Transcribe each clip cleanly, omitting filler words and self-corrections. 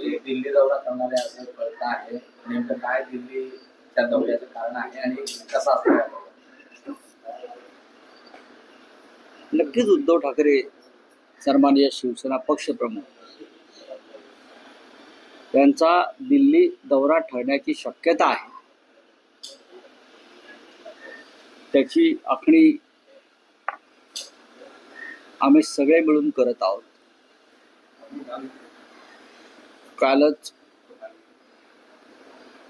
दिल्ली दौरा करणार आहे असं कळतं आहे. नेमकं काय दिल्लीच्या दौऱ्याचं कारण आहे आणि कसा असणार? नक्कीच उद्धव ठाकरे सन्माननीय शिवसेना पक्षप्रमुख यांचा दिल्ली दौरा ठरण्याची शक्यता आहे. त्याची आखणी आम्ही सगळे मिळून करत आहोत. कालच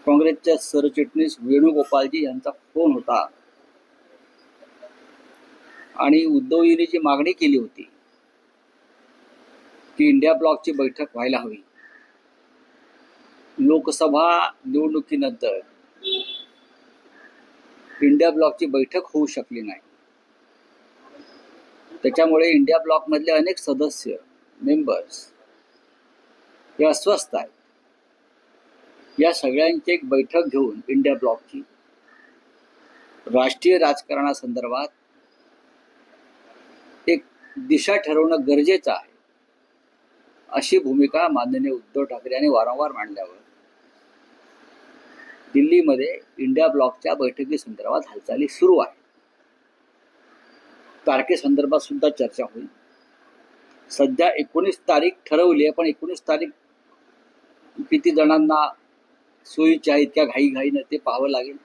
काँग्रेसच्या सरचिटणीस वेणुगोपालजी यांचा फोन होता आणि उद्धवजींनी जी मागणी केली होती की इंडिया ब्लॉकची बैठक व्हायला हवी. लोकसभा निवडणुकीनंतर इंडिया ब्लॉकची बैठक होऊ शकली नाही. त्याच्यामुळे इंडिया ब्लॉक मधले अनेक सदस्य मेंबर्स हे अस्वस्थ आहेत. या सगळ्यांची एक बैठक घेऊन इंडिया ब्लॉकची राष्ट्रीय राजकारणासंदर्भात एक दिशा ठरवणं गरजेचं आहे, अशी भूमिका माननीय उद्धव ठाकरे यांनी वारंवार मांडल्यावर दिल्लीमध्ये इंडिया ब्लॉकच्या बैठकीसंदर्भात हालचाली सुरू आहे. तारखेसंदर्भात सुद्धा चर्चा होईल. सध्या 19 तारीख ठरवली आहे, पण 19 तारीख किती जणांना सोयीची आहे, इतक्या घाईघाईनं ते पाहावं लागेल.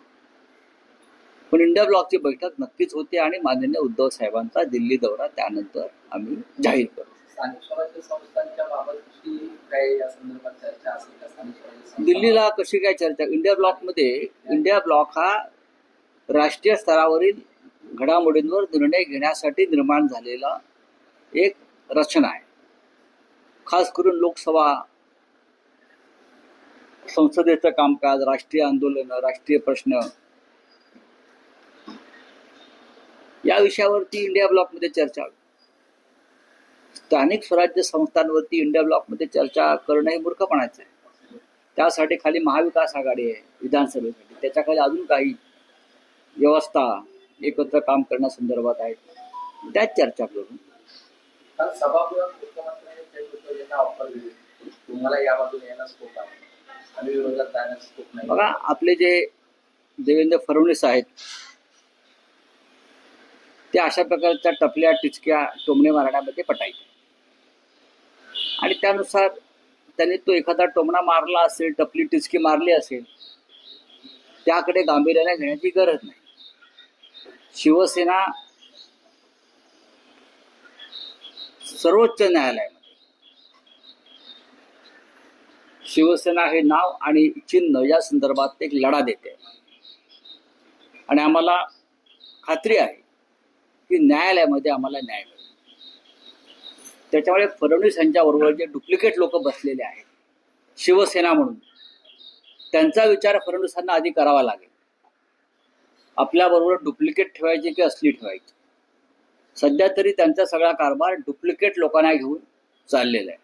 पण इंडिया ब्लॉकची बैठक नक्कीच होते आणि माननीय उद्धव साहेबांचा दिल्ली दौरा त्यानंतर आम्ही जाहीर करू. स्थानिक स्वराज्य संस्थांच्या बाबतची काही या संदर्भात चर्चा असेल का? स्थानिक स्वराज्य संस्था दिल्लीला कशी काय चर्चा? इंडिया ब्लॉक हा राष्ट्रीय स्तरावरील घडामोडींवर निर्णय घेण्यासाठी निर्माण झालेला एक रचना आहे. खास करून लोकसभा, संसदेचं कामकाज, राष्ट्रीय आंदोलन, राष्ट्रीय प्रश्न या विषयावरती इंडिया ब्लॉकमध्ये चर्चा होईल. स्थानिक स्वराज्य संस्थांवरती इंडिया ब्लॉकमध्ये चर्चा करणं हे मूर्खपणाचं आहे. त्यासाठी खाली महाविकास आघाडी आहे विधानसभेसाठी, त्याच्याखाली अजून काही व्यवस्था एकत्र काम करण्यासंदर्भात आहेत, त्यात चर्चा करून सभागृहात मुख्यमंत्र्यांनी ऑफर दिली, तुम्हाला या बाजूने येणं स्कोप आहे आणि विरोधात जाण्यास स्कोप नाही. बघा, आपले जे देवेंद्र फडणवीस आहेत ते अशा प्रकारच्या टपल्या टिचक्या टोमणे मारण्यामध्ये पटायचे आणि त्यानुसार त्यांनी तो एखादा टोमणा मारला असेल, टपली टिचकी मारली असेल, त्याकडे गांभीर्याने घेण्याची गरज नाही. शिवसेना सर्वोच्च न्यायालयामध्ये, शिवसेना हे नाव आणि चिन्ह या संदर्भात एक लढा देते आणि आम्हाला खात्री आहे की न्यायालयामध्ये आम्हाला न्याय मिळेल. त्याच्यामुळे फडणवीस यांच्याबरोबर जे डुप्लिकेट लोक बसलेले आहेत शिवसेना म्हणून, त्यांचा विचार फडणवीसांना आधी करावा लागेल. आपल्याबरोबर डुप्लिकेट ठेवायची की असली ठेवायची? सध्या तरी त्यांचा सगळा कारभार डुप्लिकेट लोकांना घेऊन चाललेला आहे.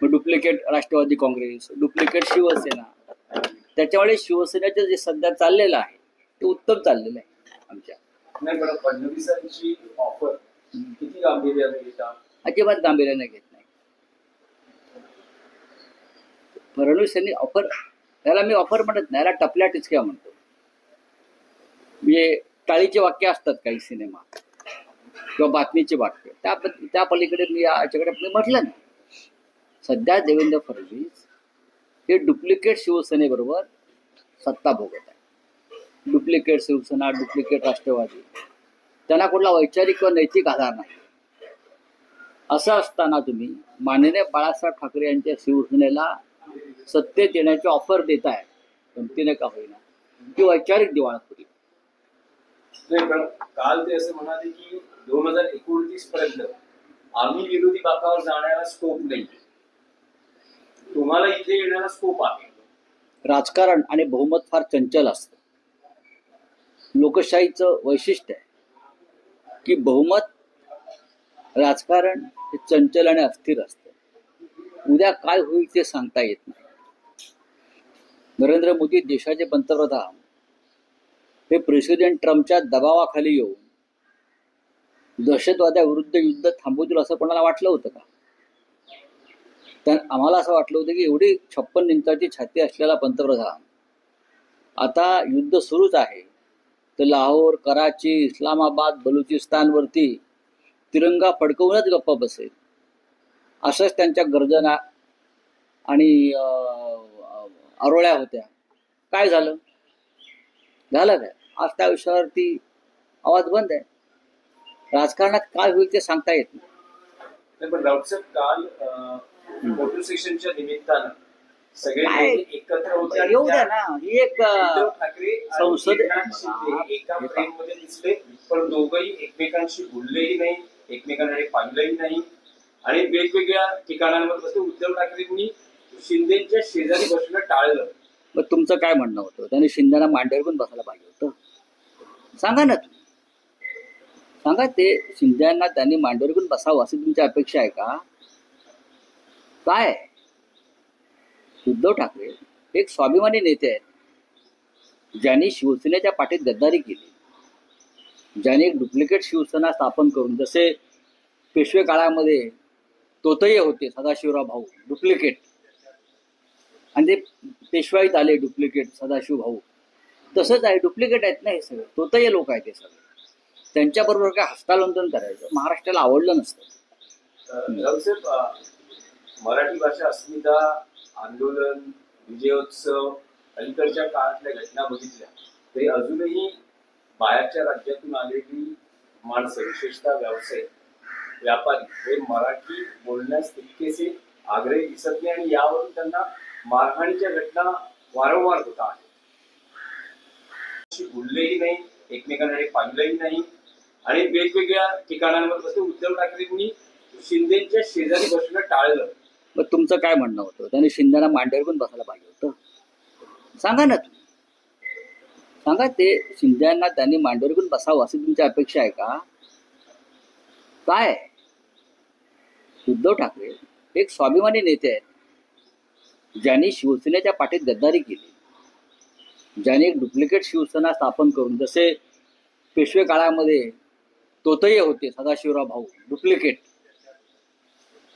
मग डुप्लिकेट राष्ट्रवादी काँग्रेस, डुप्लिकेट शिवसेना. त्याच्यामुळे शिवसेनेचं जे सध्या चाललेलं आहे ते उत्तम चाललेलं आहे आमच्या. नाही पण फडणवीसांची ऑफर किती गांभीर्याने घेता? अजिबात गांभीर्याने घेत नाही. फडणवीस यांनी ऑफर, त्याला मी ऑफर म्हणत नाही, याला टपल्या टिचक्या म्हणतो. म्हणजे टाळीचे वाक्य असतात काही सिनेमा किंवा बातमीचे वाक्य, त्या पलीकडे मी याच्याकडे मी म्हटलं नाही. सध्या देवेंद्र फडणवीस हे डुप्लिकेट शिवसेनेबरोबर सत्ता भोगत आहे. डुप्लिकेट शिवसेना, डुप्लिकेट राष्ट्रवादी, त्यांना कुठला वैचारिक किंवा नैतिक आधार नाही. असं असताना तुम्ही माननीय बाळासाहेब ठाकरे यांच्या शिवसेनेला सत्तेत येण्याची ऑफर देताय, गमतीने का होईना, ती वैचारिक दिवाळखोरी. पण काल ते असं म्हणाले की 2029 पर्यंत आम्ही विरोधी बाकावर जाण्याला स्कोप नाही, तुम्हाला इथे येण्याला स्कोप आहे. राजकारण आणि बहुमत फार चंचल असतं. लोकशाहीचं वैशिष्ट्य आहे की बहुमत राजकारण हे चंचल आणि अस्थिर असतं. उद्या काय होईल ते सांगता येत नाही. नरेंद्र मोदी देशाचे पंतप्रधान हे प्रेसिडेंट ट्रम्पच्या दबावाखाली येऊन दहशतवाद्याविरुद्ध युद्ध थांबवतील असं कोणाला वाटलं होतं का? आम्हाला असं वाटलं होतं की एवढी 56 इंचाची छाती असलेला पंतप्रधान आता युद्ध सुरूच आहे तर लाहोर, कराची, इस्लामाबाद, बलुचिस्तानवरती तिरंगा फडकवूनच गप्पा बसेल असंच त्यांच्या गर्जना आणि आरोळ्या होत्या. काय झालं काय? आज त्या विषयावरती आवाज बंद आहे. राजकारणात काय होईल ते सांगता येत नाही. पण राऊतसाहेब काल फोटो सेशनच्या निमित्तानं सगळे काय? नेते एकत्र होते आणि येऊ द्या ना, ही एक उद्धव ठाकरे आणि संसद एकनाथ शिंदे एका फ्रेम मध्ये दिसले, पण दोघंही एकमेकांशी बोललेही नाही, एकमेकांकडे पाहिलंही नाही आणि वेगवेगळ्या ठिकाणांवर बसून उद्धव ठाकरेंनी शिंदेच्या शेजारी बसणं टाळलं. मग तुमचं काय म्हणणं होतं? त्यांनी शिंदेना मांडीवर पण बसायला पाहिजे होतं. सांगा ना तुम्ही, सांगा ते शिंदेना त्यांनी मांडीवर पण बसावं अशी तुमची अपेक्षा आहे का? काय उद्धव ठाकरे एक स्वाभिमानी नेते आहेत, ज्यांनी शिवसेनेच्या पाठीत गद्दारी केली, ज्यांनी एक डुप्लिकेट शिवसेना स्थापन करून, जसे पेशवे काळामध्ये तोतये होते सदाशिवराव भाऊ डुप्लिकेट, आणि ते पेशवाईत आले डुप्लिकेट सदाशिव भाऊ, तसंच आहे, डुप्लिकेट आहेत ना हे सगळे, तोतये लोक आहेत हे सगळे. त्यांच्याबरोबर काय हस्तांदोलन करायचं महाराष्ट्राला आवडलं नसतं. मराठी भाषा अस्मिता आंदोलन, विजयोत्सव, अलीकडच्या काळातल्या घटना बघितल्या तरी अजूनही बाहेरच्या राज्यातून आलेली माणसं, विशेषतः व्यावसायिक, व्यापारी हे मराठी बोलण्यास तितकेसे आग्रही दिसत नाही आणि यावरून त्यांना मारहाणीच्या घटना वारंवार होत आहेत. बोललेही नाही, एकमेकांकडे पाहिलंही नाही आणि वेगवेगळ्या ठिकाणांवर बसून उद्धव ठाकरेंनी शिंदेच्या शेजारी बसणं टाळलं. मग तुमचं काय म्हणणं होतं? त्यांनी शिंदेना मांडीवर पण बसायला पाहिजे होतं. सांगा ना तुम्ही, सांगा ते शिंदेना त्यांनी मांडीवर पण बसावं अशी तुमची अपेक्षा आहे का? काय उद्धव ठाकरे एक स्वाभिमानी नेते आहेत, ज्यांनी शिवसेनेच्या पाठीत गद्दारी केली, ज्यांनी एक डुप्लिकेट शिवसेना स्थापन करून, जसे पेशवे काळामध्ये तोतये होते सदाशिवराव भाऊ डुप्लिकेट,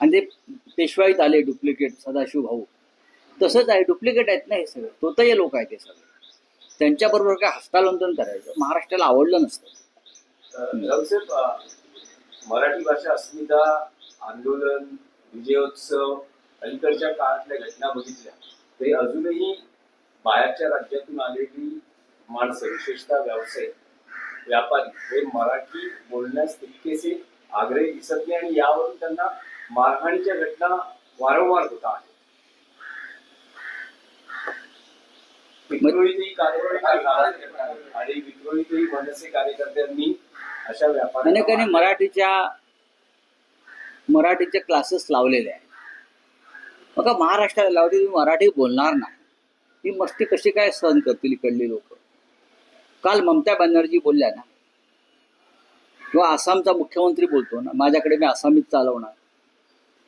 आणि ते पेशवाईत आले डुप्लिकेट सदाशिव भाऊ, तसंच आहे, डुप्लिकेट आहेत ना हे सगळे, तोतये लोक आहेत हे सगळे. त्यांच्याबरोबर काय हस्तांदोलन करायचं महाराष्ट्राला आवडलं नसतं. मराठी भाषा अस्मिता आंदोलन, विजयोत्सव, अलीकडच्या काळातल्या घटना बघितल्या तरी अजूनही बाहेरच्या राज्यातून आलेली माणसं, विशेषतः व्यावसायिक, व्यापारी हे मराठी बोलण्यास तितकेसे आग्रही दिसत नाही आणि यावरून त्यांना मारहाणीच्या घटना वारंवार होत आहेत. विक्रोळीतही कारवाई आणि विक्रोळीतही मनसे कार्यकर्त्यांनी अशा व्यापाऱ्यांनी मराठीचे क्लासेस लावलेले आहेत. बघा महाराष्ट्राला लावते, तुम्ही मराठी बोलणार नाही, ही मस्ती कशी काय सहन करतील इकडली लोक? काल ममता बॅनर्जी बोलल्या ना, किंवा आसामचा मुख्यमंत्री बोलतो ना, माझ्याकडे मी आसामीच चालवणार,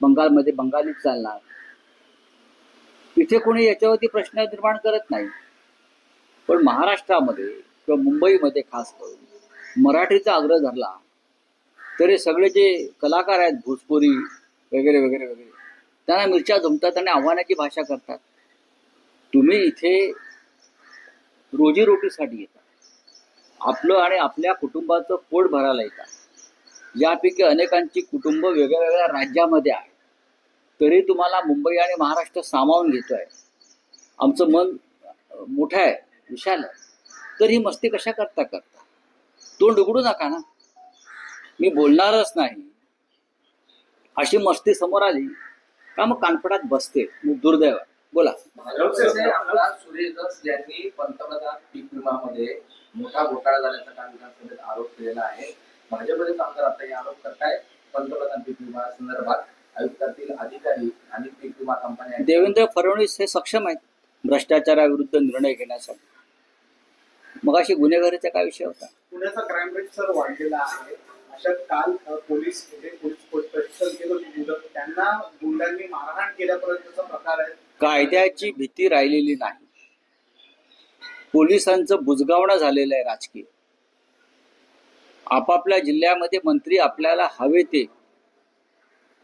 बंगालमध्ये बंगालीच चालणार. इथे कोणी याच्यावरती प्रश्न निर्माण करत नाही. पण महाराष्ट्रामध्ये किंवा मुंबईमध्ये खास करून मराठीचा आग्रह धरला तरी सगळे जे कलाकार आहेत, भोजपुरी वगैरे वगैरे वगैरे, त्यांना मिरच्या जमतात आणि आव्हानाची भाषा करतात. तुम्ही इथे रोजीरोटीसाठी येतात, आपलं आणि आपल्या कुटुंबाचं पोट भरायला येतात. यापैकी अनेकांची कुटुंब वेगळ्या वेगळ्या राज्यामध्ये आहे, तरी तुम्हाला मुंबई आणि महाराष्ट्र सामावून घेतोय. आमचं मन मोठं आहे, विशाल आहे, तर ही मस्ती कशा करता तोंड उघडू नका ना, मी बोलणारच नाही अशी मस्ती समोर आली का मग कानपडात बसते. मग दुर्दैव. बोला. सुरेश दस यांनी पंतप्रधान पीक विमामध्ये मोठा घोटाळा झाल्याचा काल विधानसभेत आरोप केलेला आहे. भाजपचे आमदार आता हे आरोप करतायत पंतप्रधान पीक विमा संदर्भात आयुक्तातील अधिकारी आणि पीक विमा कंपन्या. देवेंद्र फडणवीस हे सक्षम आहेत भ्रष्टाचाराविरुद्ध निर्णय घेण्यासाठी. मग अशी गुन्हेगारीचा काय विषय होता? पुण्याचा क्राईम रेट सर वाढलेला आहे. अशा काल पोलीस प्रशिक्षण केलं, त्यांना गुंडांनी मारहाण केल्यापर्यंतचा प्रकार आहे. कायद्याची भीती राहिलेली नाही. पोलिसांचं बुजगावणं झालेलं आहे राजकीय. आपापल्या जिल्ह्यामध्ये मंत्री आपल्याला हवे ते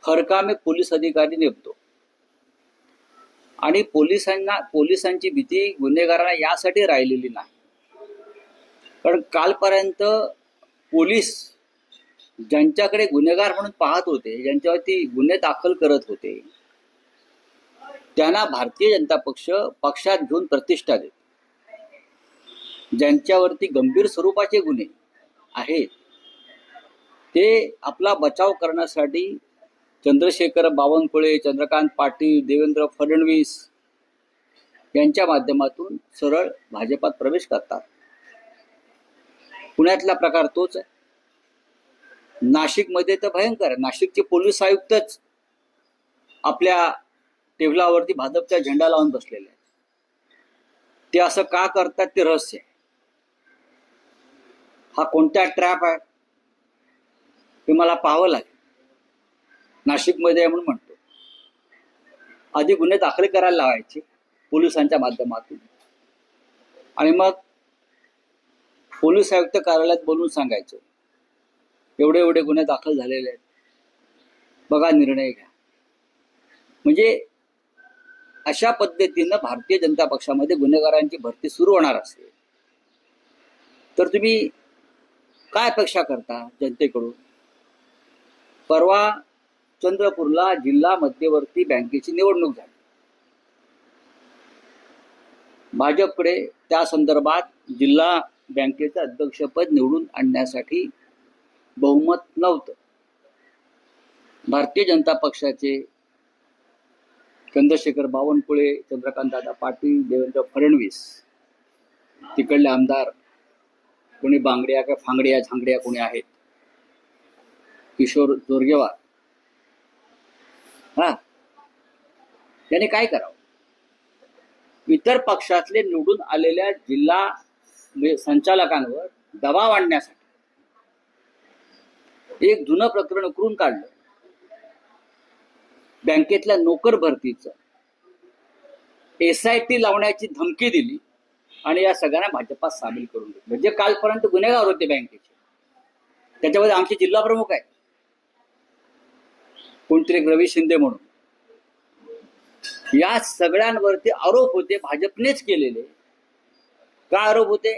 हरकामे पोलीस अधिकारी नेमतो. आणि पोलिसांची भीती गुन्हेगारांना यासाठी राहिलेली नाही, कारण कालपर्यंत पोलीस ज्यांच्याकडे गुन्हेगार म्हणून पाहत होते, ज्यांच्यावरती गुन्हे दाखल करत होते, त्यांना भारतीय जनता पक्षात घेऊन प्रतिष्ठा देते. ज्यांच्यावरती गंभीर स्वरूपाचे गुन्हे आहेत ते आपला बचाव करण्यासाठी चंद्रशेखर बावनकुळे, चंद्रकांत पाटील, देवेंद्र फडणवीस यांच्या माध्यमातून सरळ भाजपात प्रवेश करतात. पुण्यातला प्रकार तोच आहे. नाशिकमध्ये तर भयंकर आहे. नाशिकचे पोलीस आयुक्तच आपल्या टेबलावरती भाजपचा झेंडा लावून बसलेले आहेत. ते असं का करतात ते रहस्य आहे. हा कोणता ट्रॅप आहे हे मला पाहावं लागेल. नाशिकमध्ये आहे म्हणून म्हणतो. आधी गुन्हे दाखल करायला लावायचे पोलिसांच्या माध्यमातून आणि मग पोलीस आयुक्त कार्यालयात बोलून सांगायचं एवढे एवढे गुन्हे दाखल झालेले आहेत, बघा निर्णय घ्या. म्हणजे अशा पद्धतीनं भारतीय जनता पक्षामध्ये गुन्हेगारांची भरती सुरू होणार असेल तर तुम्ही काय अपेक्षा करता जनतेकडून? परवा चंद्रपूरला जिल्हा मध्यवर्ती बँकेची निवडणूक झाली. भाजपकडे त्या संदर्भात जिल्हा बँकेचं अध्यक्षपद निवडून आणण्यासाठी बहुमत नव्हतं. भारतीय जनता पक्षाचे चंद्रशेखर बावनकुळे, चंद्रकांतदादा पाटील, देवेंद्र फडणवीस, तिकडले आमदार कोणी बांगड्या का फांगड्या झांगड्या कोणी आहेत, किशोर जोरगेवार, त्याने काय करावं? इतर पक्षातले निवडून आलेल्या जिल्हा संचालकांवर दबाव आणण्यासाठी एक जुनं प्रकरण उकरून काढलं. बँकेतल्या नोकर भरतीचं SIT लावण्याची धमकी दिली आणि या सगळ्यांना भाजपात सामील करून घेतलं. म्हणजे कालपर्यंत गुन्हेगार होते बँकेचे, त्याच्यामध्ये आमचे जिल्हा प्रमुख आहेत, कोणतरी एक रवी शिंदे म्हणून. या सगळ्यांवरती आरोप होते भाजपनेच केलेले. काय आरोप होते?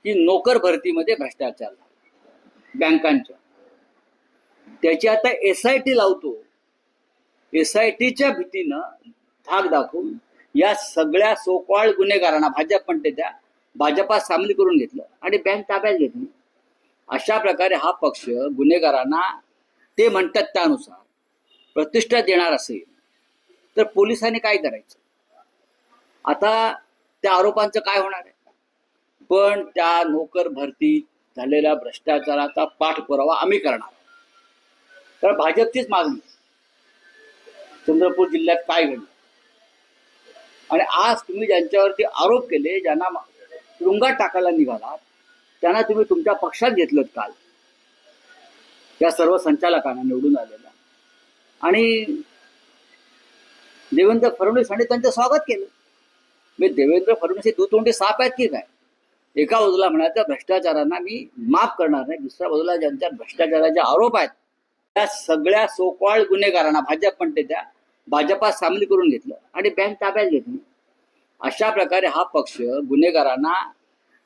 की नोकर भरतीमध्ये भ्रष्टाचार झाला बँकांच्या. त्याची आता SIT लावतो. SITच्या भीतीनं धाक दाखवून या सगळ्या सोकॉल्ड गुन्हेगारांना भाजप म्हणते त्या भाजपात सामील करून घेतलं आणि बँक ताब्यात घेतली. अशा प्रकारे हा पक्ष गुन्हेगारांना ते म्हणतात त्यानुसार प्रतिष्ठा देणार असेल तर पोलिसांनी काय करायचं? आता त्या आरोपांचं काय होणार आहे? पण त्या नोकर भरती झालेल्या भ्रष्टाचाराचा पाठपुरावा आम्ही करणार. तर भाजपचीच मागणी. चंद्रपूर जिल्ह्यात काय घडलं आणि आज तुम्ही ज्यांच्यावरती आरोप केले, ज्यांना तुरुंगात टाकायला निघालात, त्यांना तुम्ही तुमच्या पक्षात घेतलं काल, या सर्व संचालकांना निवडून आलेला. आणि देवेंद्र फडणवीसांनी त्यांचं स्वागत केलं. मी देवेंद्र फडणवीस हे दुतोंडी साप आहेत की काय? एका बाजूला म्हणायचं भ्रष्टाचारांना मी माफ करणार नाही, दुसऱ्या बाजूला ज्यांच्या भ्रष्टाचाराचे आरोप आहेत त्या सगळ्या सोकॉल्ड गुन्हेगारांना भाजप म्हणते त्या भाजपात सामील करून घेतलं आणि बँक ताब्यात घेतली. अशा प्रकारे हा पक्ष गुन्हेगारांना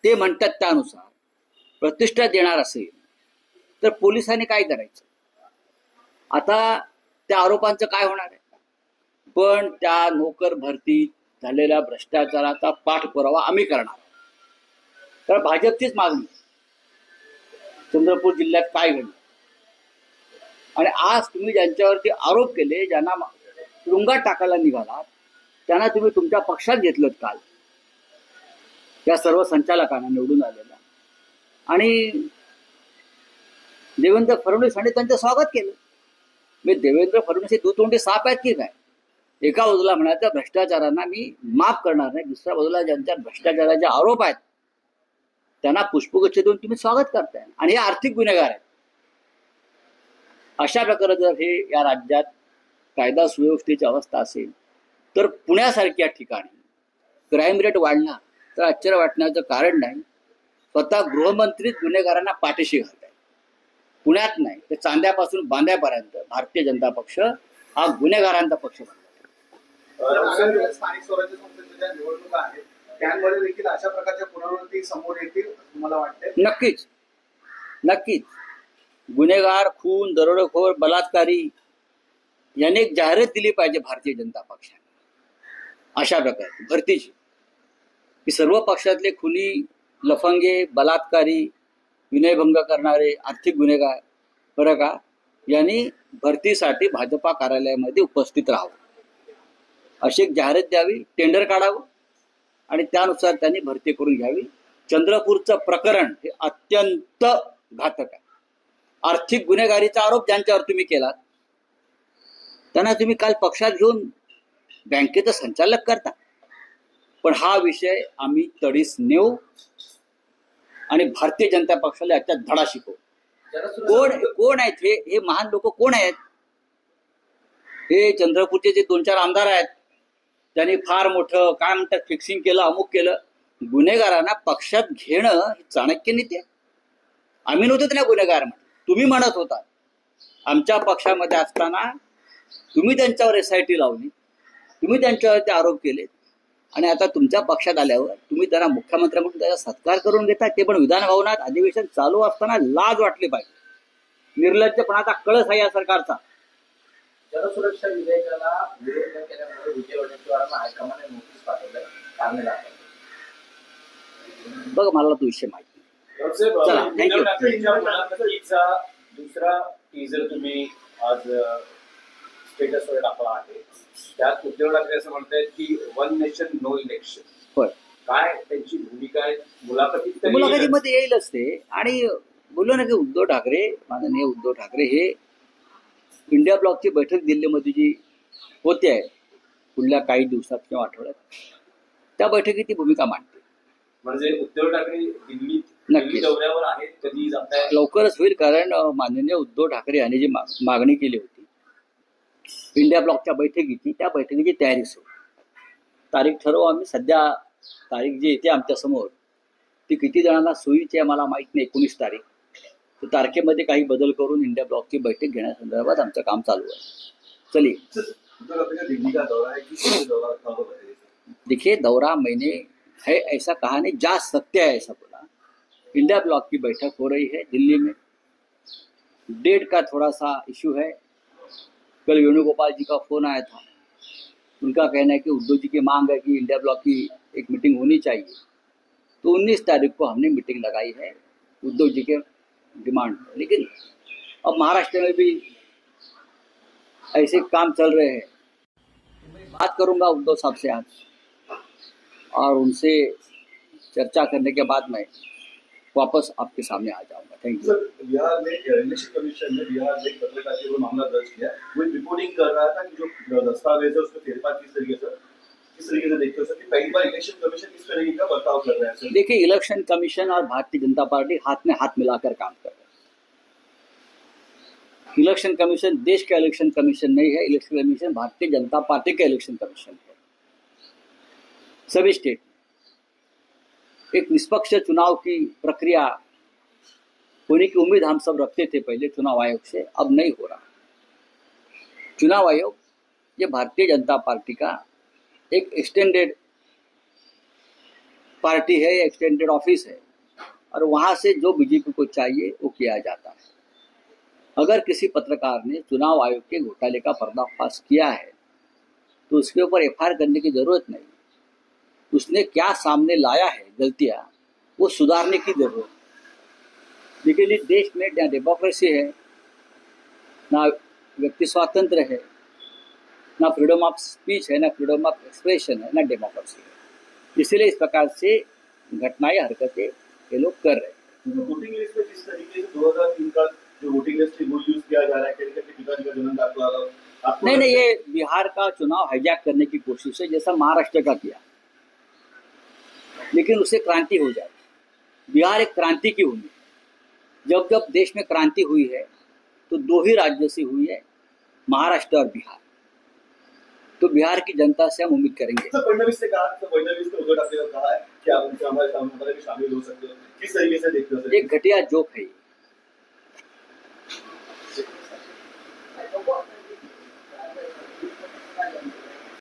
ते म्हणतात त्यानुसार प्रतिष्ठा देणार असेल तर पोलिसांनी काय करायचं? आता त्या आरोपांचं काय होणार आहे? पण त्या नोकर भरती झालेल्या भ्रष्टाचाराचा पाठपुरावा आम्ही करणार. तर भाजपचीच मागणी. चंद्रपूर जिल्ह्यात काय घडलं आणि आज तुम्ही ज्यांच्यावरती आरोप केले, ज्यांना तुरुंगात टाकायला निघालात, त्यांना तुम्ही तुमच्या पक्षात घेतलं काल, या सर्व संचालकांना निवडून आलेला. आणि देवेंद्र फडणवीसांनी त्यांचं स्वागत केलं. मी देवेंद्र फडणवीस हे दुतोंडी साप आहेत की काय? एका बाजूला म्हणायचं भ्रष्टाचारांना मी माफ करणार नाही, दुसऱ्या बाजूला ज्यांच्या भ्रष्टाचाराचे आरोप आहेत त्यांना पुष्पगुच्छ देऊन तुम्ही स्वागत करताय आणि हे आर्थिक गुन्हेगार आहेत. अशा प्रकारे जर हे या राज्यात कायदा सुव्यवस्थेची अवस्था असेल तर पुण्यासारख्या ठिकाणी क्राईम रेट वाढला तर आश्चर्य वाटण्याचं कारण नाही. स्वतः गृहमंत्रीच गुन्हेगारांना पाठीशी घालत आहे. पुण्यात नाही तर चांद्यापासून बांद्यापर्यंत भारतीय जनता पक्ष हा गुन्हेगारांचा पक्ष बनला. आगामी स्थानिक स्वराज्य संस्थेच्या ज्या निवडणुका आहेत त्यांमध्ये देखील अशा प्रकारच्या पुनरावृत्ती समोर येतील मला वाटते. नक्कीच नक्कीच. गुन्हेगार, खून, दरोडेखोर, बलात्कारी याने एक जाहिरात दिली पाहिजे भारतीय जनता पक्षाने अशा प्रकारे भरतीची, की सर्व पक्षातले खुनी, लफंगे, बलात्कारी, विनयभंग करणारे, आर्थिक गुन्हेगार बरं का यांनी भरतीसाठी भाजपा कार्यालयामध्ये उपस्थित राहावं अशी एक जाहिरात द्यावी, टेंडर काढावं आणि त्यानुसार त्यांनी भरती करून घ्यावी. चंद्रपूरचं प्रकरण हे अत्यंत घातक आहे. आर्थिक गुन्हेगारीचा आरोप ज्यांच्यावर तुम्ही केलात त्यांना तुम्ही काल पक्षात घेऊन बँकेचं संचालक करता. पण हा विषय आम्ही तडीस नेऊ आणि भारतीय जनता पक्षाला याच्यात धडा शिकवू. कोण आहेत हे महान लोक कोण आहेत? हे चंद्रपूरचे जे 2-4 आमदार आहेत त्यांनी फार मोठं काय म्हणतात फिक्सिंग केलं, अमुक केलं. गुन्हेगारांना पक्षात घेणं ही चाणक्य नीती आहे. आम्ही नव्हतो ना गुन्हेगार म्हणून, तुम्ही म्हणत होता. आमच्या पक्षामध्ये असताना तुम्ही त्यांच्यावर SIT लावली, तुम्ही त्यांच्यावर ते आरोप केले आणि आता तुमच्या पक्षात आल्यावर तुम्ही त्यांना मुख्यमंत्र्यांकडून त्याचा सत्कार करून घेता, ते पण विधान भवनात अधिवेशन चालू असताना. लाज वाटली पाहिजे. निर्लज्जपणाचा कळस आहे या सरकारचा. जनसुरक्षा विधेयकाला विरोध न केल्यामुळे विजय वडेट्टीवारांना हायकमांडने नोटीस पाठवलंय, कारणे दाखवली. बघ मला तो विषय माहिती. चला, उद्धव ठाकरेंच्या मुलाखतीचा दुसरा टीजर तुम्ही आज स्टेटसवर टाकला आहे. त्यात उद्धव ठाकरे असं म्हणतायत की 1 नेशन नो इलेक्शन. होय, काय त्यांची भूमिका आहे मुलाखतीत? मुलाखतीमध्ये येईलच ते. आणि बोललो ना की उद्धव ठाकरे, माननीय उद्धव ठाकरे हे इंडिया ब्लॉकची बैठक दिल्लीमध्ये जी होते आहे पुढल्या काही दिवसात किंवा आठवड्यात, त्या बैठकीत ती भूमिका मांडते. म्हणजे उद्धव ठाकरे दिल्ली दौऱ्यावर आहेत, कधी जात आहेत? लवकरच होईल. कारण माननीय उद्धव ठाकरे यांनी जी मागणी केली होती इंडिया ब्लॉकच्या बैठकीची, त्या बैठकीची तयारी सुरू. तारीख ठरवू आम्ही. सध्या तारीख जी येते आमच्या समोर ती किती जणांना सोयीची आहे मला माहित नाही. 19 तारीख. तर तारखेमध्ये काही बदल करून इंडिया ब्लॉकची बैठक घेण्यासंदर्भात आमचं काम चालू आहे. चलिए. देखिए, दौरा मैंने है ऐसा कहा नहीं, जा सकते हैं ऐसा बोला. इंडिया ब्लॉक की बैठक हो रही है दिल्ली में. डेट का थोड़ा सा इशू है. कल वेणुगोपाल जी का फोन आया था. उनका कहना है कि उद्धव जी की मांग है कि इंडिया ब्लॉक की एक मीटिंग होनी चाहिए. तो 19 तारीख को हमने मीटिंग लगाई है उद्धव जी के डिमांड पर. लेकिन अब महाराष्ट्र में भी ऐसे काम चल रहे हैं. मैं बात करूंगा उद्धव साहब से आज और उनसे चर्चा करने के बाद मैं वापस आपके सामने आ जाऊंगा. Thank you. सर, बिहार में इलेक्शन कमीशन ने बिहार में एक पत्रकार के ऊपर मामला दर्ज किया. वो रिपोर्टिंग कर रहा था कि जो दस्तावेज है उसको फेरफार किस तरीके से देखते हो सर कि पहली बार इलेक्शन कमीशन किस तरीके का बर्ताव कर रहा है सर? देखिए, इलेक्शन कमीशन और भारतीय जनता पार्टी हाथ में हाथ मिलाकर काम कर रहे हैं. इलेक्शन कमीशन देश का इलेक्शन कमीशन नहीं है. Election commission Bharatiya Janata party का इलेक्शन कमीशन है. सभी स्टेट एक निष्पक्ष चुनाव की प्रक्रिया होने की उम्मीद हम सब रखते थे पहले चुनाव आयोग से. अब नहीं हो रहा. चुनाव आयोग ये भारतीय जनता पार्टी का एक एक्सटेंडेड पार्टी है, एक्सटेंडेड ऑफिस है और वहाँ से जो बीजेपी को चाहिए वो किया जाता है. अगर किसी पत्रकार ने चुनाव आयोग के घोटाले का पर्दाफाश किया है तो उसके ऊपर FIR करने की जरूरत नहीं. उसने क्या सामने लाया है गलतियां, वो सुधारने की जरूरत है. लेकिन इस देश में ना डेमोक्रेसी है, ना व्यक्ति स्वातंत्र है, ना फ्रीडम ऑफ स्पीच है, ना फ्रीडम ऑफ एक्सप्रेशन है, ना डेमोक्रेसी है. इसलिए इस प्रकार से घटनाएं, हरकतें ये लोग कर रहे हैं. वोटिंग लिस्ट में जिस तरीके से 2003 का जो वोटिंग लिस्ट वो यूज किया जा रहा है, पिताजी का जन्म दाखिला नहीं, ये बिहार का चुनाव हाईजैक करने की कोशिश है जैसा महाराष्ट्र का किया. लेकिन उससे क्रांति हो जाए. बिहार एक क्रांति की भूमि. जब जब देश में क्रांति हुई है तो 2 ही राज्यों से हुई है, महाराष्ट्र और बिहार. तो बिहार की जनता से हम उम्मीद करेंगे. फडणवीस ने उद्धव ठाकरे ने कहा है कि आप हमारे में शामिल हो सकते हो. किस तरीके से देखते हो? एक घटिया जोक है.